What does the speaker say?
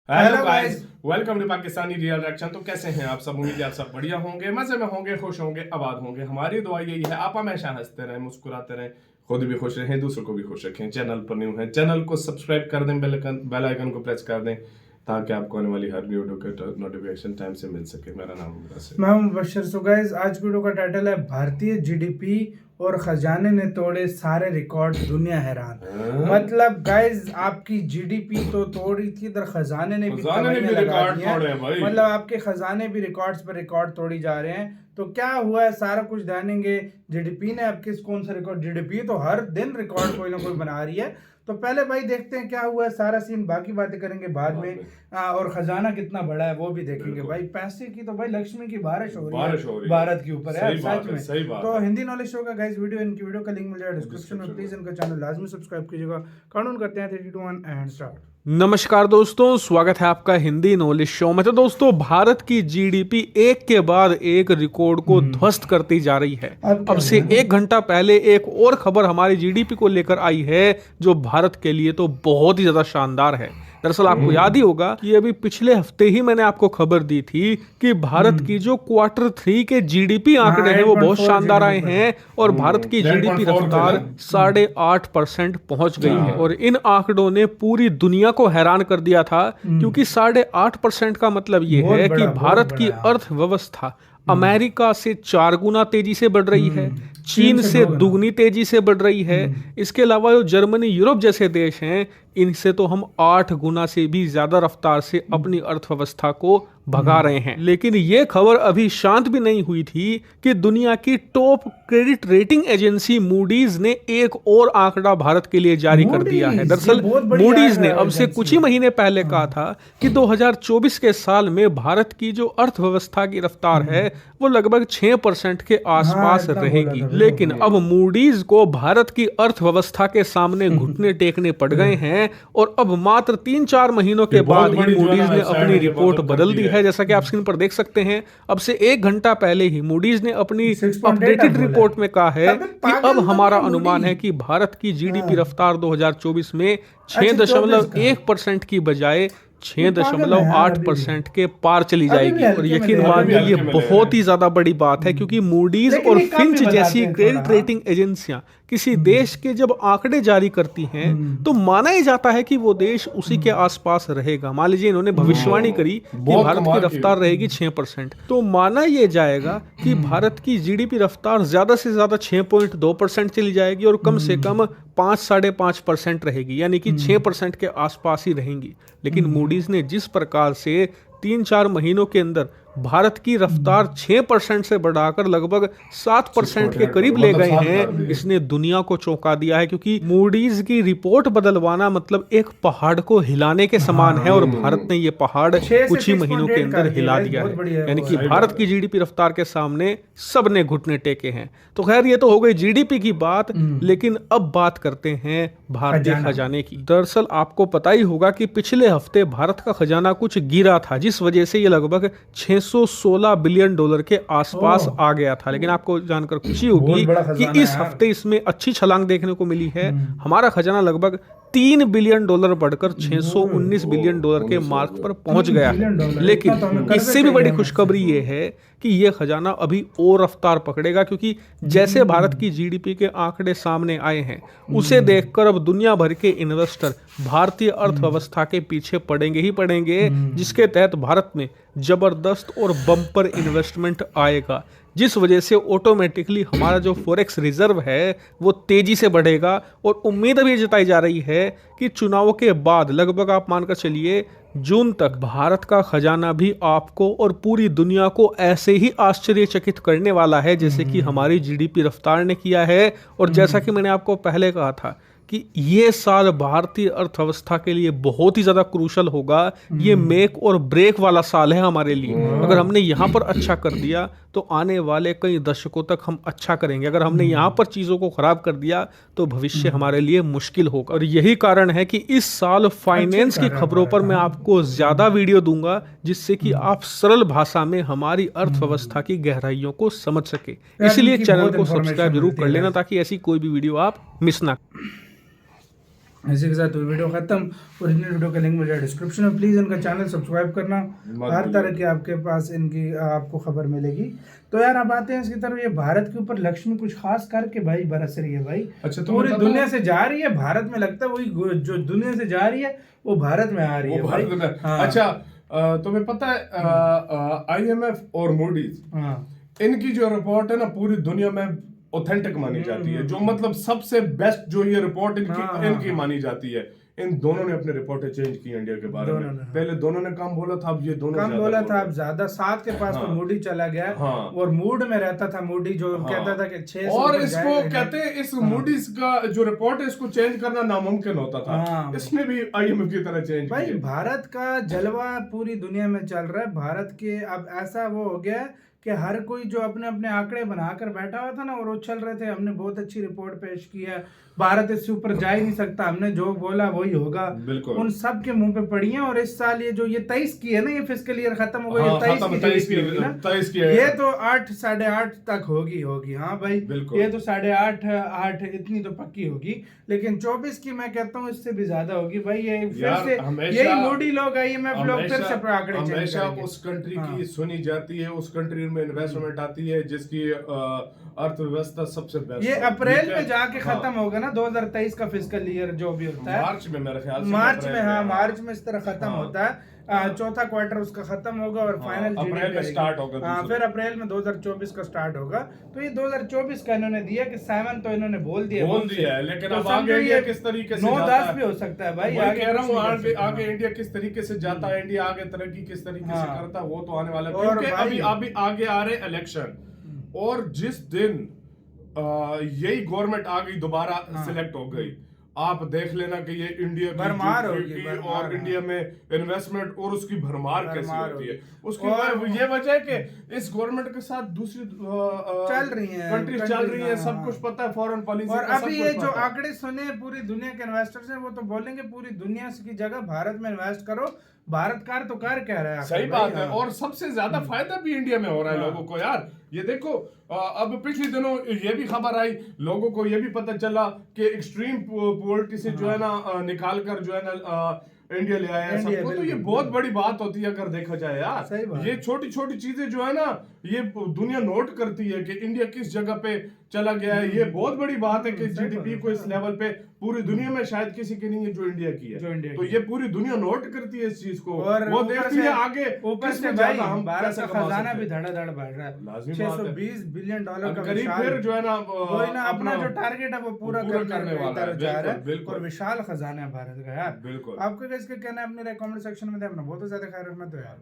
Hello guys, welcome to Pakistani real reaction. तो कैसे हैं आप सब? उम्मीद है आप सब बढ़िया होंगे, मजे में होंगे, खुश होंगे, आबाद होंगे। हमारी दुआ यही है आप हमेशा हंसते रहें, मुस्कुराते रहें, खुद भी खुश रहें, दूसरों को भी खुश रखें। चैनल पर न्यू है, चैनल को सब्सक्राइब कर दें, बेल आइकन को प्रेस कर दें ताकि आपको आने वाली हर वीडियो का नोटिफिकेशन टाइम से मिल सके। मेरा नाम है मैं हूं मुबशर। सो गाइस, आज वीडियो का टाइटल है भारतीय जीडीपी और खजाने ने तोड़े सारे रिकॉर्ड, दुनिया हैरान। मतलब गाइस, आपकी जीडीपी तो तोड़ी थी, इधर खजाने ने भी रिकॉर्ड तोड़े भाई। मतलब आपके खजाने भी रिकॉर्ड्स पर रिकॉर्ड तोड़ी जा रहे हैं। तो क्या हुआ है सारा कुछ जानेंगे। जीडीपी ने अब किस कौन सा रिकॉर्ड, जीडीपी तो हर दिन रिकॉर्ड कोई ना कोई बना रही है। तो पहले भाई देखते हैं क्या हुआ है सारा सीन, बाकी बातें करेंगे बाद में। और खजाना कितना बड़ा है वो भी देखेंगे भाई। पैसे की तो भाई लक्ष्मी की बारिश हो रही है भारत के ऊपर है सच में। तो हिंदी नॉलेज शो का गाइस वीडियो, इनकी वीडियो का लिंक मिल जाएगा डिस्क्रिप्शन में। प्लीज इनका चैनल लाजमी सब्सक्राइब कीजिएगा। कानून करते हैं 3 2 1 एंड स्टार्ट। नमस्कार दोस्तों, स्वागत है आपका हिंदी नॉलेज शो में। तो दोस्तों, भारत की जीडीपी एक के बाद एक रिकॉर्ड को ध्वस्त करती जा रही है। अब से 1 घंटा पहले एक और खबर हमारी जीडीपी को लेकर आई है जो भारत के लिए तो बहुत ही ज्यादा शानदार है। दरअसल आपको याद ही होगा कि अभी पिछले हफ्ते ही मैंने आपको खबर दी थी कि भारत की जो Q3 के जीडीपी आंकड़े हैं वो बहुत शानदार आए हैं और भारत की जीडीपी रफ्तार 8.5% पहुंच गई है। और इन आंकड़ों ने पूरी दुनिया को हैरान कर दिया था, क्योंकि 8.5% का मतलब ये है कि भारत की अर्थव्यवस्था अमेरिका से 4 गुना तेजी से बढ़ रही है, चीन से दुगनी तेजी से बढ़ रही है। इसके अलावा जो जर्मनी, यूरोप जैसे देश हैं, इनसे तो हम 8 गुना से भी ज्यादा रफ्तार से अपनी अर्थव्यवस्था को भगा रहे हैं। लेकिन ये खबर अभी शांत भी नहीं हुई थी कि दुनिया की top credit rating agency Moody's ने एक और आंकड़ा भारत के लिए जारी कर दिया है। दरअसल मूडीज ने अब से कुछ ही महीने पहले कहा था कि 2024 के साल में भारत की जो अर्थव्यवस्था की रफ्तार है वो लगभग 6% के आसपास रहेगी। लेकिन अब मूडीज को भारत की अर्थव्यवस्था के सामने घुटने टेकने पड़ गए हैं और अब मात्र 3-4 महीनों के बाद ही मूडीज ने अपनी रिपोर्ट बदल दी है। जैसा कि आप स्क्रीन पर देख सकते हैं, अब से 1 घंटा पहले ही मूडीज ने अपनी अपडेटेड रिपोर्ट में कहा है कि अब हमारा अनुमान है कि भारत की जीडीपी रफ्तार 2024 में 6.1% की बजाय 6.8% के पार चली जाएगी। और यकीन मानिए ये बहुत ही ज्यादा बड़ी बात है, क्योंकि मूडीज और फिंच जैसी क्रेडिट रेटिंग एजेंसियां किसी देश के जब आंकड़े जारी करती हैं तो माना ही जाता है कि वो देश उसी के आसपास रहेगा। मान लीजिए इन्होंने भविष्यवाणी करी कि भारत की रफ्तार रहेगी 6%, तो माना यह जाएगा कि भारत की जीडीपी रफ्तार ज्यादा से ज्यादा 6.2% चली जाएगी और कम से कम 5-5.5% रहेगी, यानी कि 6% के आसपास ही रहेंगी। लेकिन मूडीज ने जिस प्रकार से 3-4 महीनों के अंदर भारत की रफ्तार 6% से बढ़ाकर लगभग 7% के करीब ले गए हैं, इसने दुनिया को चौंका दिया है। क्योंकि मूडीज की रिपोर्ट बदलवाना मतलब एक पहाड़ को हिलाने के समान है और भारत ने ये पहाड़ कुछ ही महीनों के अंदर हिला दिया है। यानी कि भारत की जीडीपी रफ्तार के सामने सबने घुटने टेके हैं। तो खैर, ये तो हो गई जीडीपी की बात, लेकिन अब बात करते हैं भारतीय खजाने की। दरअसल आपको पता ही होगा कि पिछले हफ्ते भारत का खजाना कुछ गिरा था, जिस वजह से ये लगभग 616 बिलियन डॉलर के आसपास आ गया था। लेकिन आपको जानकर खुशी होगी कि इस हफ्ते इसमें अच्छी छलांग देखने को मिली है। हमारा खजाना लगभग 3 बिलियन डॉलर बढ़कर 619 बिलियन डॉलर के मार्क पर पहुंच गया है। लेकिन इससे भी बड़ी खुशखबरी ये है कि यह खजाना अभी और रफ्तार पकड़ेगा, क्योंकि जैसे भारत की जीडीपी के आंकड़े सामने आए हैं उसे देखकर अब दुनिया भर के इन्वेस्टर भारतीय अर्थव्यवस्था के पीछे पड़ेंगे ही पड़ेंगे, जिसके तहत भारत में जबरदस्त और बम्पर इन्वेस्टमेंट आएगा, जिस वजह से ऑटोमेटिकली हमारा जो फॉरेक्स रिजर्व है वो तेजी से बढ़ेगा। और उम्मीद अभी जताई जा रही है कि चुनावों के बाद लगभग आप मानकर चलिए जून तक भारत का खजाना भी आपको और पूरी दुनिया को ऐसे ही आश्चर्यचकित करने वाला है जैसे कि हमारी जीडीपी रफ्तार ने किया है। और जैसा कि मैंने आपको पहले कहा था कि ये साल भारतीय अर्थव्यवस्था के लिए बहुत ही ज्यादा क्रूशल होगा। ये मेक और ब्रेक वाला साल है हमारे लिए। अगर हमने यहाँ पर अच्छा कर दिया तो आने वाले कई दशकों तक हम अच्छा करेंगे। अगर हमने यहाँ पर चीजों को खराब कर दिया तो भविष्य हमारे लिए मुश्किल होगा। और यही कारण है कि इस साल फाइनेंस की खबरों पर मैं आपको ज्यादा वीडियो दूंगा, जिससे कि आप सरल भाषा में हमारी अर्थव्यवस्था की गहराइयों को समझ सके। इसलिए चैनल को सब्सक्राइब जरूर कर लेना ताकि ऐसी कोई भी वीडियो आप मिस ना। इसी के साथ वीडियो खत्म। ओरिजिनल वीडियो का लिंक मिल जाए डिस्क्रिप्शन में। प्लीज़ इनका चैनल सब्सक्राइब करना, हर तरह की आपके पास इनकी आपको खबर मिलेगी। तो यार अब आते हैं इसकी तरफ। ये भारत के ऊपर लक्ष्मी कुछ खास करके भाई बरस रही है भाई। अच्छा, पूरी दुनिया से जा रही है, भारत में लगता है वही जो दुनिया से जा रही है वो भारत में आ रही है भाई। हाँ। अच्छा, तुम्हें पता है IMF और मूडीज, हाँ, इनकी जो रिपोर्ट है ना पूरी दुनिया में ऑथेंटिक मानी जाती है, जो मतलब सबसे बेस्ट जो ये रिपोर्ट इनकी मानी जाती है। इन दोनों ने अपने रिपोर्टें चेंज की इंडिया के बारे में। पहले दोनों ने कम बोला था, अब ये दोनों कम बोला था, अब ज्यादा। 7 के पास तो मूडी चला गया और मूड में रहता था मूडी, जो कहता था कि 600 और इसको कहते हैं, इस मूडीज का जो रिपोर्ट है इसको चेंज करना नामुमकिन होता था। इसने भी IMF की तरह चेंज भाई किया। भारत का जलवा पूरी दुनिया में चल रहा है। भारत के अब ऐसा वो हो गया कि हर कोई जो अपने अपने आंकड़े बनाकर बैठा हुआ था ना और उछल रहे थे, हमने बहुत अच्छी रिपोर्ट पेश की है, भारत इससे ऊपर जा ही नहीं सकता, हमने जो बोला वही होगा, उन सब के मुंह पे पड़ी है। और इस साल ये जो ये 23 की है ना, ये फिस्कल ईयर खत्म हो गई, 23 की होगी ना, ये तो 8 8.5 तक होगी। हाँ भाई, ये तो 8.5 इतनी तो पक्की होगी। लेकिन 24 की मैं कहता हूँ इससे भी ज्यादा होगी भाई। ये फिर से यही मूडी लोग, IMF लोग फिर से आंकड़े चेंज करेंगे। उस कंट्री की सुनी जाती है, उस कंट्री में इन्वेस्टमेंट आती है जिसकी अर्थव्यवस्था सबसे बेस्ट। ये अप्रैल में जाके खत्म होगा ना 2023 का फिस्कल ईयर जो भी होता है, मार्च में मेरे ख्याल से, मार्च में। हाँ, मार्च में इस तरह खत्म होता है। चौथा क्वार्टर उसका खत्म होगा और फाइनल अप्रैल में स्टार्ट होगा। फिर अप्रैल में 2024 का स्टार्ट होगा। तो ये 2024 का इन्होंने दिया कि 7 तो इन्होंने बोल दिया है, लेकिन अब आगे इंडिया किस तरीके से 9-10 भी हो सकता है भाई। कह रहा हूँ आगे इंडिया किस तरीके से जाता है, इंडिया आगे तरक्की किस तरीके से करता है, वो तो आने वाला है। क्योंकि अभी आगे आ रहे इलेक्शन, और जिस दिन यही गवर्नमेंट आ गई, दोबारा सिलेक्ट हो गई, आप देख लेना कि ये इंडिया की भरमार होगी और इंडिया में इन्वेस्टमेंट और उसकी भरमार कैसे होती है। उसकी ये वजह है कि इस गवर्नमेंट के साथ दूसरी चल रही है कंट्रीज चल रही है, सब कुछ पता है, फॉरेन पॉलिसी। और अभी ये जो आंकड़े सुने पूरी दुनिया के इन्वेस्टर्स हैं, वो तो बोलेंगे पूरी दुनिया की जगह भारत में इन्वेस्ट करो। भारत कार तो कार कह रहा है, सही बात है। और सबसे ज्यादा फायदा भी इंडिया में हो रहा है लोगों को यार। ये देखो, अब पिछले दिनों ये भी खबर आई, लोगों को ये भी पता चला कि एक्सट्रीम पॉवर्टी से जो है ना निकाल कर जो है ना इंडिया ले आया सबको। तो ये बहुत बड़ी बात होती है अगर देखा जाए यार। ये छोटी छोटी चीजें जो है ना, ये दुनिया नोट करती है कि इंडिया किस जगह पे चला गया है। ये बहुत बड़ी बात है कि GDP को इस लेवल पे पूरी दुनिया में शायद किसी की नहीं है जो इंडिया की है। तो ये पूरी दुनिया नोट करती है इस चीज को, और वो देखती है आगे। ऊपर से भाई हम भारत का खजाना भी धड़ाधड़ बढ़ रहा है, $620 बिलियन का करीब, फिर जो है ना अपना जो टारगेट है वो पूरा करने वाला है। बिल्कुल, और विशाल खजाना है भारत का यार। बिल्कुल। आपको इसका कहना है अपने कमेंट सेक्शन में, अपना बहुत ज्यादा ख्याल रखना। तो यार